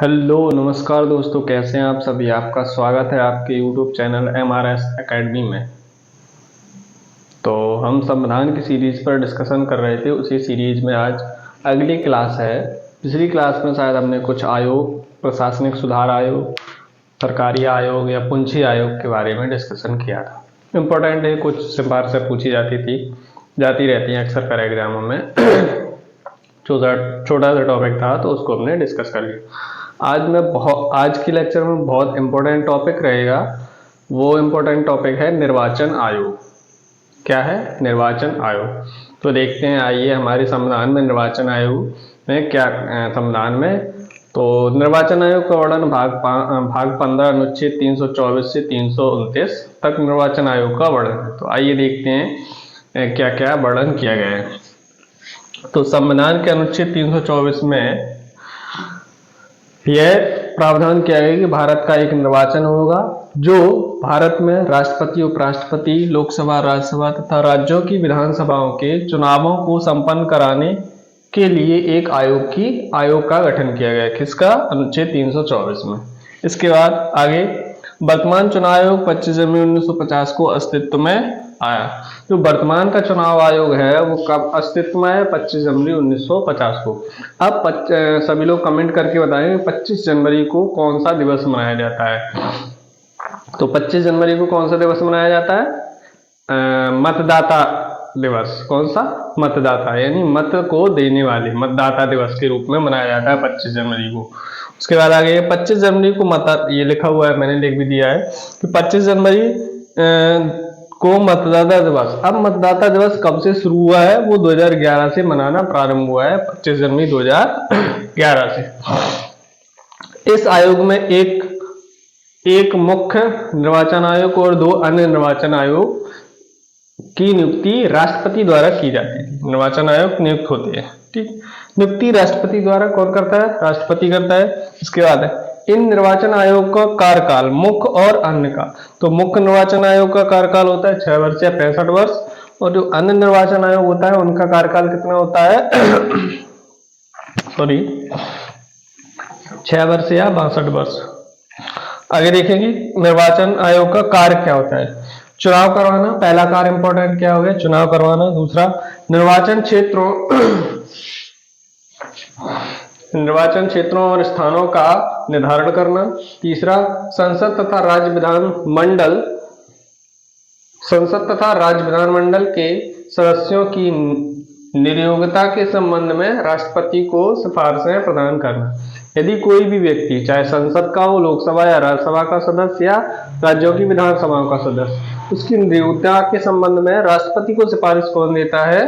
Hello नमस्कार दोस्तों, कैसे हैं आप सभी। आपका स्वागत है आपके यूट्यूब चैनल MRS एकेडमी में। तो हम संविधान की सीरीज पर डिस्कशन कर रहे थे। उसी सीरीज में आज अगली क्लास है। पिछली क्लास में शायद हमने कुछ आयोग, प्रशासनिक सुधार आयोग, सरकारी आयोग या पूंजी आयोग के बारे में डिस्कशन किया था। इम्पोर्टेंट है, कुछ सिफारिशें पूछी जाती रहती हैं अक्सर कर एग्जामों में। छोटा सा टॉपिक था तो उसको हमने डिस्कस कर लिया। आज के लेक्चर में बहुत इम्पोर्टेंट टॉपिक रहेगा। वो इम्पोर्टेंट टॉपिक है निर्वाचन आयोग। क्या है? निर्वाचन आयोग। तो देखते हैं, आइए हमारे संविधान में निर्वाचन आयोग में क्या संविधान में तो निर्वाचन आयोग का वर्णन भाग 15 अनुच्छेद 324 से 329 तक निर्वाचन आयोग का वर्णन है। तो आइए देखते हैं क्या क्या वर्णन किया गया है। तो संविधान के अनुच्छेद 324 में यह प्रावधान किया गया कि भारत का एक निर्वाचन होगा जो भारत में राष्ट्रपति, उपराष्ट्रपति, लोकसभा, राज्यसभा तथा राज्यों की विधानसभाओं के चुनावों को संपन्न कराने के लिए एक आयोग का गठन किया गया। किसका? अनुच्छेद 324 में। इसके बाद आगे वर्तमान चुनाव आयोग 25 जनवरी 1950 को अस्तित्व में आया। जो वर्तमान का चुनाव आयोग है वो कब अस्तित्व में है? 25 जनवरी 1950 को। अब सभी लोग कमेंट करके बताएं 25 जनवरी को कौन सा दिवस मनाया जाता है। तो 25 जनवरी को कौन सा दिवस मनाया जाता है? मतदाता दिवस। कौन सा? मतदाता, यानी मत को देने वाले, मतदाता दिवस के रूप में मनाया जाता है 25 जनवरी को। उसके बाद आगे 25 जनवरी को ये लिखा हुआ है, मैंने लिख भी दिया है कि 25 जनवरी को मतदाता दिवस। अब मतदाता दिवस कब से शुरू हुआ है? वो 2011 से मनाना प्रारंभ हुआ है, 25 जनवरी 2011 से। इस आयोग में एक मुख्य निर्वाचन आयोग और 2 अन्य निर्वाचन आयोग की नियुक्ति राष्ट्रपति द्वारा की जाती है। निर्वाचन आयोग नियुक्त होते हैं, ठीक। नियुक्ति राष्ट्रपति द्वारा कौन करता है? राष्ट्रपति करता है। इसके बाद इन निर्वाचन आयोग का कार्यकाल मुख्य और अन्य का। तो मुख्य निर्वाचन आयोग का कार्यकाल होता है 6 वर्ष या 65 वर्ष, और जो अन्य निर्वाचन आयोग होता है उनका कार्यकाल कितना होता है? सॉरी, 6 वर्ष या 62 वर्ष। आगे देखेंगे निर्वाचन आयोग का कार्य क्या होता है। चुनाव करवाना, पहला कार्य इंपॉर्टेंट क्या हो गया? चुनाव करवाना। दूसरा, निर्वाचन क्षेत्रों और स्थानों का निर्धारण करना। तीसरा, संसद तथा राज्य विधानमंडल के सदस्यों की नियोक्ता के संबंध में राष्ट्रपति को सिफारिशें प्रदान करना। यदि कोई भी व्यक्ति, चाहे संसद का हो, लोकसभा या राज्यसभा का सदस्य या राज्यों की विधानसभाओं का सदस्य, उसकी नियोक्ता के संबंध में राष्ट्रपति को सिफारिश कौन देता है?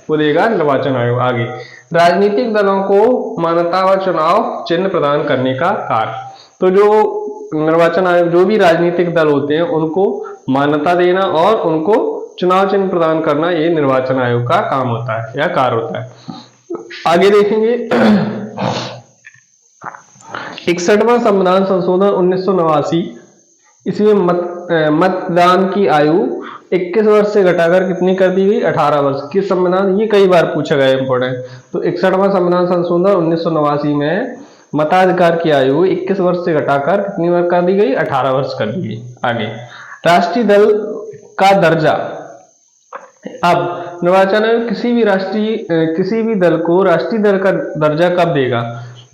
वो देगा निर्वाचन आयोग। आगे राजनीतिक दलों को मान्यता व चुनाव चिन्ह प्रदान करने का कार्य। तो जो निर्वाचन आयोग, जो भी राजनीतिक दल होते हैं उनको मान्यता देना और उनको चुनाव चिन्ह प्रदान करना, ये निर्वाचन आयोग का काम होता है या कार्य होता है। आगे देखेंगे 61वां संविधान संशोधन 1989 इसमें मतदान की आयु 21 वर्ष से घटाकर कितनी कर दी गई? 18 वर्ष। किस संविधान? ये कई बार पूछा गया इंपॉर्टेंट। तो 61वां संविधान संशोधन 1989 में मताधिकार की आयु 21 वर्ष से घटाकर कितनी वर्ष कर दी गई? 18 वर्ष कर दी गई। आगे राष्ट्रीय दल का दर्जा। अब निर्वाचन आयोग किसी भी दल को राष्ट्रीय दल का दर्जा कब देगा?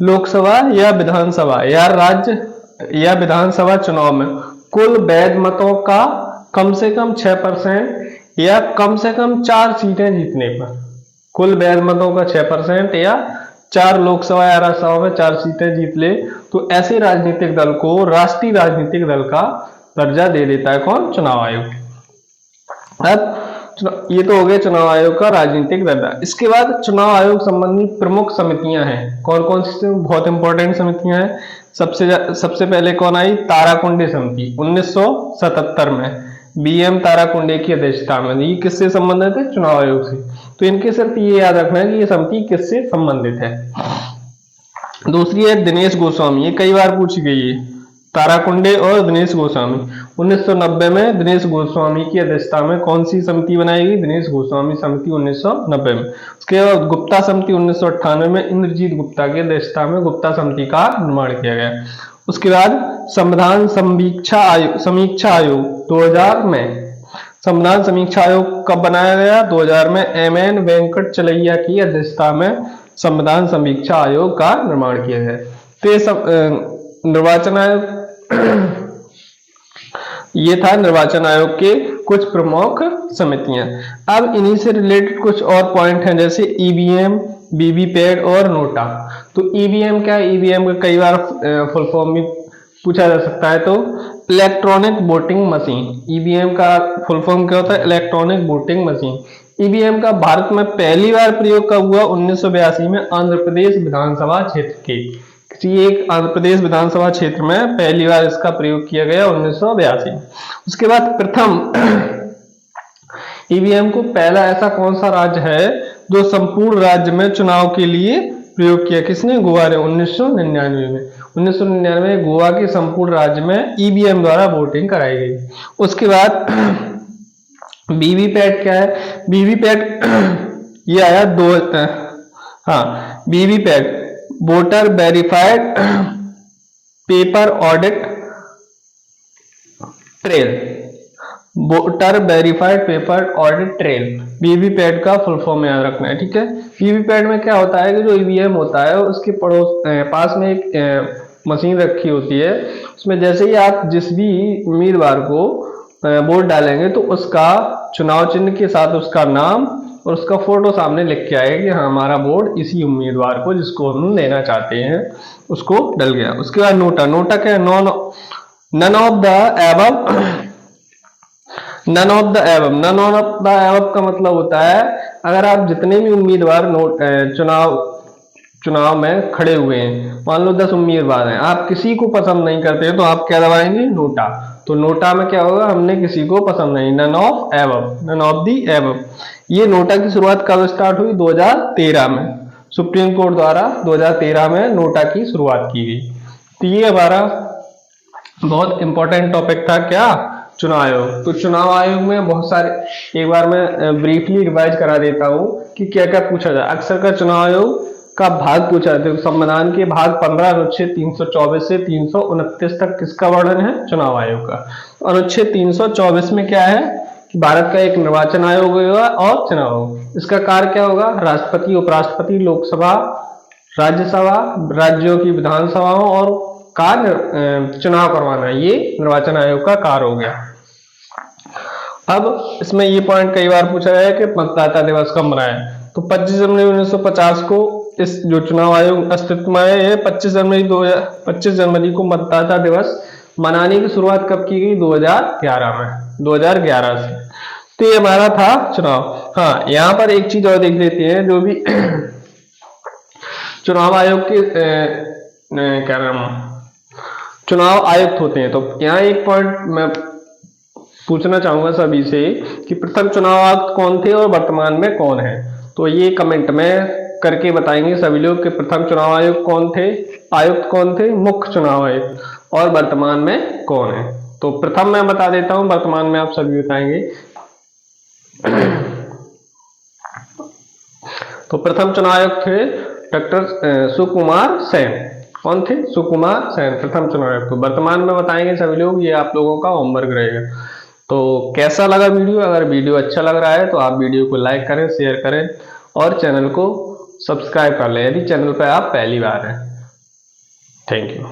लोकसभा या विधानसभा या राज्य या विधानसभा चुनाव में कुल वैध मतों का कम से कम 6% या कम से कम 4 सीटें जीतने पर। कुल वैध मतों का 6% या 4 लोकसभा या राज्यसभा में 4 सीटें जीत ले तो ऐसे राजनीतिक दल को राष्ट्रीय राजनीतिक दल का दर्जा दे देता है कौन? चुनाव आयोग। अब ये तो हो गया चुनाव आयोग का राजनीतिक दर्जा। इसके बाद चुनाव आयोग संबंधी प्रमुख समितियां हैं। कौन कौन सी? बहुत इंपॉर्टेंट समितियां हैं। सबसे पहले कौन आई? ताराकुंडे समिति 1977 में BM ताराकुंडे की अध्यक्षता में। ये किससे संबंधित है? चुनाव आयोग से। तो इनके सिर्फ ये याद रखना है कि ये समिति किससे संबंधित है। दूसरी है दिनेश गोस्वामी, ये कई बार पूछी गई है। ताराकुंडे और दिनेश गोस्वामी। 1990 में दिनेश गोस्वामी की अध्यक्षता में कौन सी समिति बनाई गई? दिनेश गोस्वामी समिति 1990 में। उसके बाद गुप्ता समिति 1998 में इंद्रजीत गुप्ता की अध्यक्षता में गुप्ता समिति का निर्माण किया गया। उसके बाद संविधान समीक्षा आयोग 2000 में। संविधान समीक्षा आयोग कब बनाया गया? 2000 में MN वेंकटचलैया की अध्यक्षता में संविधान समीक्षा आयोग का निर्माण किया गया। तो ये निर्वाचन आयोग ये था निर्वाचन आयोग के कुछ प्रमुख समितियां। अब इन्हीं से रिलेटेड कुछ और पॉइंट हैं, जैसे EVM, वीवीपैट और नोटा। तो EVM क्या है? EVM का कई बार फुल फॉर्म भी पूछा जा सकता है। तो इलेक्ट्रॉनिक वोटिंग मशीन। EVM का फुल फॉर्म क्या होता है? Electronic voting machine. EVM का भारत में पहली बार प्रयोग कब हुआ? 1982 में आंध्र प्रदेश विधानसभा क्षेत्र के किसी एक आंध्र प्रदेश विधानसभा क्षेत्र में पहली बार इसका प्रयोग किया गया 1982। उसके बाद प्रथम EVM को पहला ऐसा कौन सा राज्य है जो संपूर्ण राज्य में चुनाव के लिए प्रयोग किया? किसने? गोवा ने 1999 में। 1999 में गोवा के संपूर्ण राज्य में EVM द्वारा वोटिंग कराई गई। उसके बाद वीवीपैट क्या है? वीवीपैट ये आया VVPAT voter verified paper audit trail. Voter verified paper audit trail VVPAT का फुल फॉर्म याद रखना है, ठीक है। वीवीपैट में क्या होता है कि जो EVM होता है उसके पास में एक मशीन रखी होती है। उसमें जैसे ही आप जिस भी उम्मीदवार को वोट डालेंगे तो उसका चुनाव चिन्ह के साथ उसका नाम और उसका फोटो सामने लिख के आएगा कि हाँ हमारा वोट इसी उम्मीदवार को जिसको हम देना चाहते हैं उसको डल गया। उसके बाद नोटा। नोटा क्या है? नन ऑफ द एबव का मतलब होता है अगर आप जितने भी उम्मीदवार चुनाव में खड़े हुए हैं, मान लो 10 उम्मीदवार हैं, आप किसी को पसंद नहीं करते तो आप क्या दबाएंगे? नोटा। तो नोटा में क्या होगा? हमने किसी को पसंद नहीं, नन ऑफ दी एबव। ये नोटा की शुरुआत कब स्टार्ट हुई? 2013 में। सुप्रीम कोर्ट द्वारा 2013 में नोटा की शुरुआत की गई। तो ये हमारा बहुत इंपॉर्टेंट टॉपिक था, क्या? चुनाव आयोग। तो चुनाव आयोग में बहुत सारे, एक बार मैं ब्रीफली रिवाइज करा देता हूँ कि क्या क्या पूछा जाए। अक्सर का चुनाव आयोग का भाग पूछा जाता है। संविधान के भाग 15 अनुच्छेद 324 से 329 तक किसका वर्णन है? चुनाव आयोग का। अनुच्छेद 324 में क्या है कि भारत का एक निर्वाचन आयोग होगा और चुनाव होगा। इसका कार्य क्या होगा? राष्ट्रपति, उपराष्ट्रपति, लोकसभा, राज्यसभा, राज्यों की विधानसभाओं और का चुनाव करवाना, ये निर्वाचन आयोग का कार्य हो गया। अब इसमें ये पॉइंट कई बार पूछा गया है कि मतदाता दिवस कब मनाया? तो 25 जनवरी 1950 को इस जो चुनाव आयोग अस्तित्व में है, 25 जनवरी को मतदाता दिवस मनाने की शुरुआत कब की गई? 2011 में, 2011 से। तो ये हमारा था चुनाव। हाँ, यहाँ पर एक चीज और देख लेते हैं, जो भी चुनाव आयोग के क्या नाम चुनाव आयुक्त होते हैं। तो यहाँ एक पॉइंट मैं पूछना चाहूंगा सभी से कि प्रथम चुनाव आयुक्त कौन थे और वर्तमान में कौन है? तो ये कमेंट में करके बताएंगे सभी लोग कि प्रथम चुनाव आयुक्त कौन थे, मुख्य चुनाव आयुक्त, और वर्तमान में कौन है। तो प्रथम मैं बता देता हूं, वर्तमान में आप सभी बताएंगे। तो प्रथम चुनाव आयुक्त थे डॉक्टर सुकुमार सेन। कौन थे? सुकुमार सेन प्रथम चुनाव आयुक्त। वर्तमान में बताएंगे सभी लोग, ये आप लोगों का होमवर्क रहेगा। तो कैसा लगा वीडियो? अगर वीडियो अच्छा लग रहा है तो आप वीडियो को लाइक करें, शेयर करें और चैनल को सब्सक्राइब कर लें यदि चैनल पर आप पहली बार हैं। Thank you.